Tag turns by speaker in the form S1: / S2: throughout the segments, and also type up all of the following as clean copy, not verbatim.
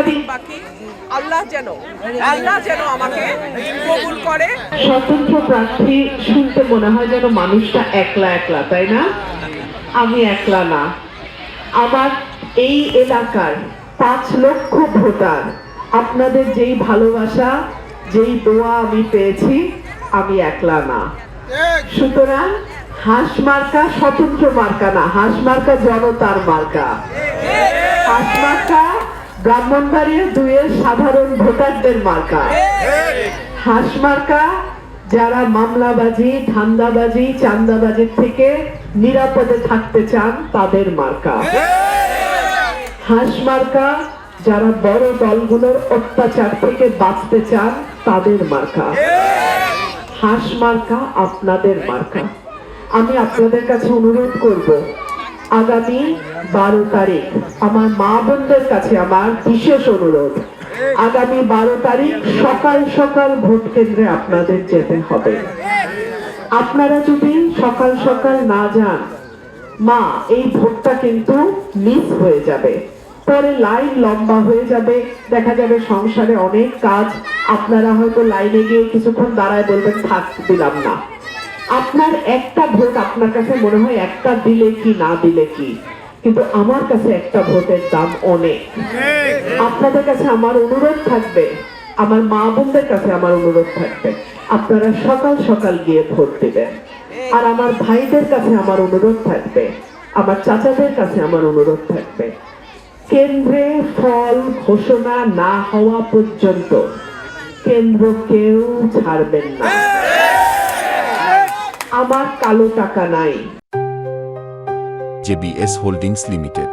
S1: দিন বাকি, আল্লাহ যেন আমাকে কবুল করে।
S2: স্বতন্ত্র প্রার্থী শুনতে মনে হয় যেন মানুষটা একলা একলা, তাই না? আমি একলা না, আমার এই এলাকার 5 লক্ষ ভোটার, আপনাদের যেই ভালোবাসা, যেই দোয়া আমি পেয়েছি, আমি একলা না। সুতরাং হাঁস মার্কা স্বতন্ত্র মার্কা না, হাঁস মার্কা জনতার মার্কা। হাঁস মার্কা ব্রাহ্মণবাড়িয়া 2-এর সাধারণ ভোটারদের মার্কা। হাঁস মার্কা যারা মামলাবাজি, ধান্দাবাজি, চাঁদাবাজির থেকে নিরাপদে থাকতে চান তাদের মার্কা। হাঁস মার্কা যারা বড় দলগুলোর অত্যাচার থেকে বাঁচতে চান তাদের মার্কা। হাঁস মার্কা আপনাদের মার্কা। আমি আপনাদের কাছে অনুরোধ করব, আগামী 12 তারিখ আমার মা বোনদের কাছে আমার বিশেষ অনুরোধ, আগামী 12 তারিখ সকাল সকাল ভোট কেন্দ্রে আপনাদের যেতে হবে। আপনারা যদি সকাল সকাল না যান, মা এই ভোটটা কিন্তু মিস হয়ে যাবে, পরে লাইন লম্বা হয়ে যাবে, দেখা যাবে সংসারে অনেক কাজ, আপনারা হয়তো লাইনে গিয়ে কিছুক্ষণ দাঁড়ায় বলবেন থাক দিলাম না। আপনার একটা ভোট আপনার কাছে মনে হয় একটা দিলে কি না দিলে কি, কিন্তু আমার কাছে একটা ভোটের দাম অনেক। আপনাদের কাছে আমার অনুরোধ থাকবে, আমার মা বোনদের কাছে আমার অনুরোধ থাকবে, আপনারা সকাল সকাল গিয়ে ভোট দিবেন। আর আমার ভাইদের কাছে আমার অনুরোধ থাকবে, আমার চাচাদের কাছে আমার অনুরোধ থাকবে, কেন্দ্রে ফল ঘোষণা না হওয়া পর্যন্ত কেন্দ্র কেউ ছাড়বেন না। আমার কালো টাকা নাই।
S3: JBS holdings limited.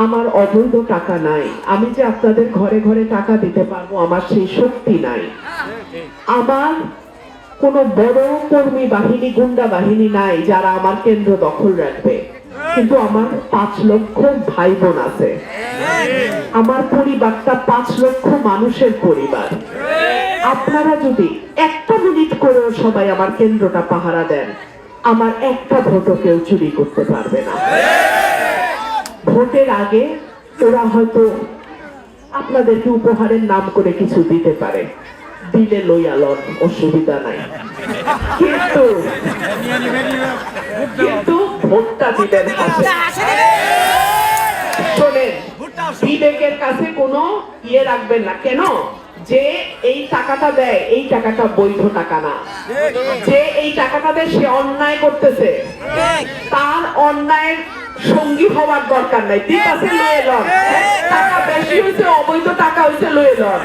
S2: আমার অবৈধ টাকা নাই, আমি যে আপনাদের ঘরে ঘরে টাকা দিতে পারবো আমার সেই শক্তি নাই। আমার কোনো বড় কর্মী বাহিনী, গুন্ডা বাহিনী নাই যারা আমার কেন্দ্র দখল রাখবে, কিন্তু আমার 5 লক্ষ ভাই বোন আছে। আমার পরিবারটা 5 লক্ষ মানুষের পরিবার। আপনারা যদি একটা মিনিট করেও সবাই আমার কেন্দ্রটা পাহারা দেন, আমার একটা ভোটও কেউ চুরি করতে পারবে না। ভোটের আগে ওরা হয়তো আপনাদেরকে উপহারের নাম করে কিছু দিতে পারে, দিলে লইয়া লন, অসুবিধা নাই, কিন্তু ভোটটা দিবেন হাতে। শোনেন, বিবেকের কাছে কোনো ইয়ে রাখবেন না। কেন? যে এই টাকাটা দেয় এই টাকাটা বৈধ টাকা না, যে এই টাকাটা দেয় সে অন্যায় করতেছে, তার অন্যায়ের সঙ্গী হওয়ার দরকার নাই। ঠিক আছে, লয়ে লন, টাকা বেশি হয়েছে, অবৈধ টাকা হয়েছে, লয়ে লন,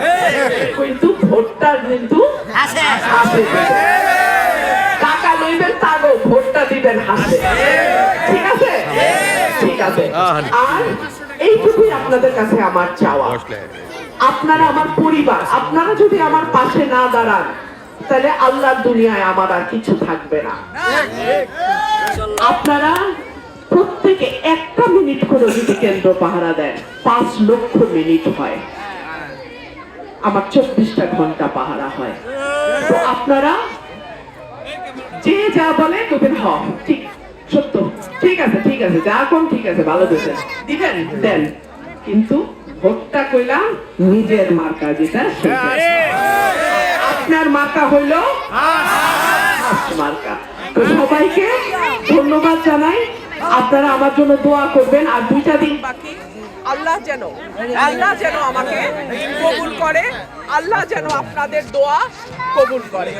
S2: কিন্তু ভোটটা কিন্তু হাতে টাকা লইবেন, তাগো ভোটটা দিবেন হাতে। ঠিক আছে, ঠিক আছে। আর এইটুকুই আপনাদের কাছে আমার চাওয়া, আপনারা আমার পরিবার, আপনারা যদি আমার পাশে না দাঁড়ান তাহলে আল্লাহর দুনিয়ায় আমার আর কিছু থাকবে না। আপনারা প্রত্যেকে একটা মিনিট করে যদি কেন্দ্র পাহারা দেন, 5 লক্ষ মিনিট হয়, আমার 24টা ঘন্টা পাহারা হয়। তো আপনারা যে যা বলে করবেন, হ ঠিক সত্য, ঠিক আছে, ঠিক আছে, যা কোন ঠিক আছে, ভালো দিবেন, দিবেন দেন, কিন্তু ভোটটা কইলাম নিজের মার্কা, যেটা আপনার মার্কা হইল হাঁস মার্কা। তো সবাইকে ধন্যবাদ জানাই, আপনারা আমার জন্য দোয়া করবেন। আর 2টা দিন
S1: বাকি, আল্লাহ যেন আমাকে কবুল করে, আল্লাহ যেন আপনাদের দোয়া কবুল করে।